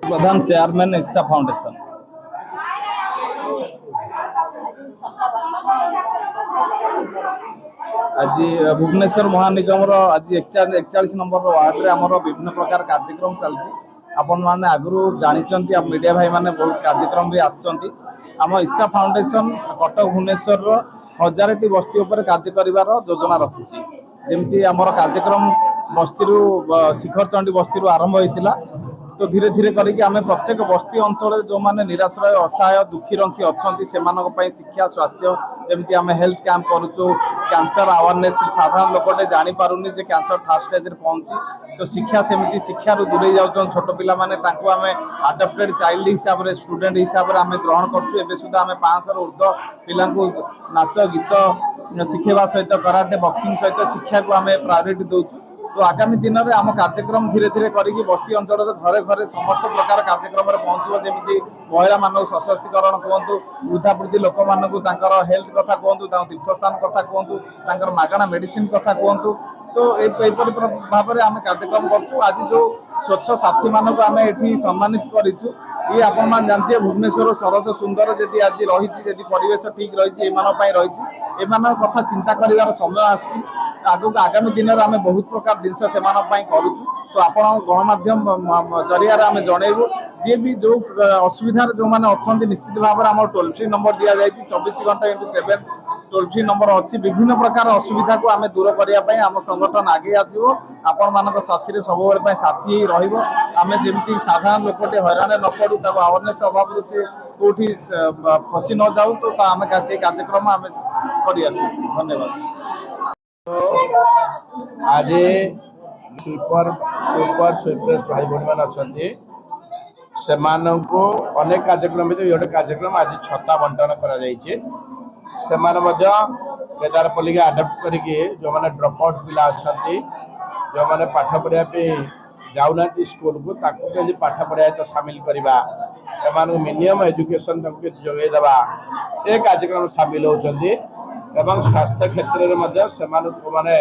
प्रधान chairman इस्सा foundation. आज भुवनेश्वर महानिगम आज 41 नंबर वार्ड रे आमर विभिन्न प्रकार कार्यक्रम चलती आपण मैंने आगु जानी मीडिया भाई मैंने बहुत कार्यक्रम भी आम इस्सा फाउंडेशन कटक भुवनेश्वर 1000टी बस्ती उपर कार्य कर योजना रखी जमी आमर कार्यक्रम बस्ती शिखर चंडी बस्ती आरंभ होता तो धीरे धीरे करके आम प्रत्येक बस्ती अंचल जो मैंने निराश्रय असहाय दुखी रंखी अच्छा से शिक्षा स्वास्थ्य जमी आम हेल्थ कैंप करुचु कैंसर अवेयरनेस साधारण लोकटे जापारे कैंसर थर्ड स्टेज पहुंची तो शिक्षा सेमती शिक्षार दूरे जाऊँ छोट पिला आम आडप्टेड चाइल्ड हिसाब से स्टूडेंट हिसाब से आम ग्रहण करुँ सुधा आम 500 ऊर्ध पिला नाच गीत शिखेवा सहित कराटे बक्सिंग सहित शिक्षा को आम प्रायोरिटी दौचु तो आगामी दिन में आम कार्यक्रम धीरे धीरे करके बस्ती अंचल घरे घरे समस्त प्रकार कार्यक्रम पहुँचो जमी महिला मान सशक्तिकरण कहतु वृद्धावृद्धि लोक मानक हेल्थ कथा कहतु तीर्थस्थान कथा कहतु मागणा मेडिसिन कथा कहतु तो यहपरि भाव में आम कार्यक्रम करूँ। आज जो स्वच्छ साथी मानक आम ये सम्मानित करूँ ये आपण जानते भुवनेश्वर सरस सुंदर जदि आज रही परिवेश ठीक रही रही कथा चिंता कर समय आसी आगक आगामी दिन में आम बहुत प्रकार जिनस से करूँ तो आप गणमाध्यम जरिया आम जनइबू जी भी जो असुविधा जो मैंने अच्छा निश्चित भाव में आम टोल फ्री नंबर दि जाए 24 घंटा इंटू 7 टोल फ्री नंबर अच्छी विभिन्न प्रकार असुविधा को आम दूर करने आम संगठन आगे आसो आपण मान साथी सब साथी रमें जमी साधारण लोकटे हैरान न पड़ू अवेयरनेस अभाव से कौटी फसी न जाऊ तो आम से कार्यक्रम आम कर धन्यवाद। आज स्वीपर स्वीपर्स भाई भाई मैंने अच्छा से अनेक कार्यक्रम ये कार्यक्रम आज छता बंटन कर केदारपल्ली के आडप्ट करके जो मैंने ड्रॉप आउट पिला अच्छा जो मैंने पाठ पढ़ा जाऊना स्कूल को पाठ पढ़ा तो सामिल करवा मिनिमम एजुकेशन जोगेदेवा ये कार्यक्रम सामिल होती स्वास्थ्य क्षेत्र में माने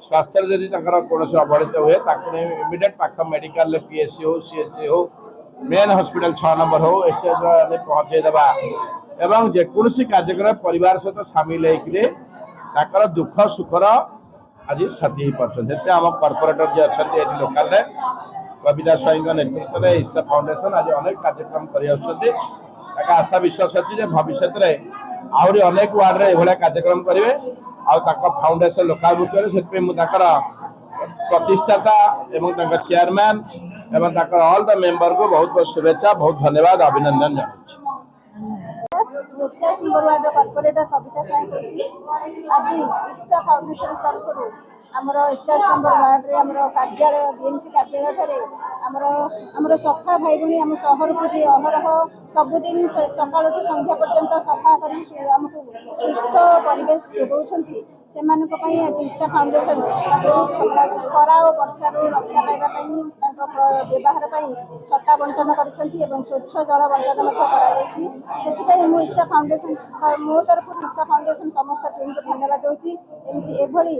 स्वास्थ्य जदि कौन अवहेलित हुए इमिडिएट पाख मेडिकल पीएससी हो सीएससी हो मेन हॉस्पिटल 6 नंबर हो ऐसे पहुँचेदेवा एवं जेकोसी कार्यक्रम परिवार सहित सामिल होकर दुख सुखर आज साथी हो पार्टी आम कॉर्पोरेटर जी अच्छा लोकाल कविता स्वाई नेतृत्व में इस्सा फाउंडेशन आज अनेक कार्यक्रम कर आशा विश्वास अच्छी भविष्य में आहरी अनेक वार्ड में कार्यक्रम करेंगे फाउंडेशन लोकाभिमुख से प्रतिष्ठाता एवं चेयरमैन एवं ऑल द मेंबर को बहुत बहुत शुभेच्छा बहुत धन्यवाद अभिनंदन जाना। कॉर्पोरेटर कविता स्वाई आज इस्सा फाउंडेशन तरफ आमर 41 नंबर वार्ड रे आमर कार्यालय बीएमसी कार्यालय आमर सफा भाई भाई आम सहर को अहरह सबुदिन सकाल संध्या पर्यंत सफा कर आमको सुस्थ परिवेश जोगाउछंती से आज इस्सा फाउंडेशन खरा और वर्षार रक्षा पाइबा व्यवहार छता बंटन कर स्वच्छ जल बंटन इस्सा फाउंडेशन मो तरफ इस्सा फाउंडेशन समस्त टीम को धन्यवाद दूसरी एभली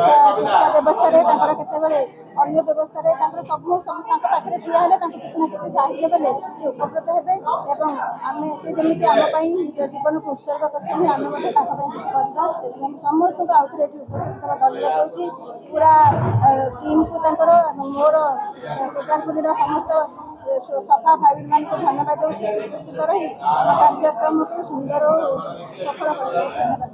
शिक्षा व्यवस्था केतबेले अन्य व्यवस्था सब पाखे ठिया किसी ना किसी साहाय्य कले से उपकृत हेबे एवं आम से जमी आम निज जीवन को उत्सर्ग कर समस्त को आउे उपकृत धन्यवाद दूसरी पूरा टीम को मोर केदारपुर समस्त सफा भाई मान को धन्यवाद दूसरी उपस्थित रही कार्यक्रम को सुंदर और सफल कर।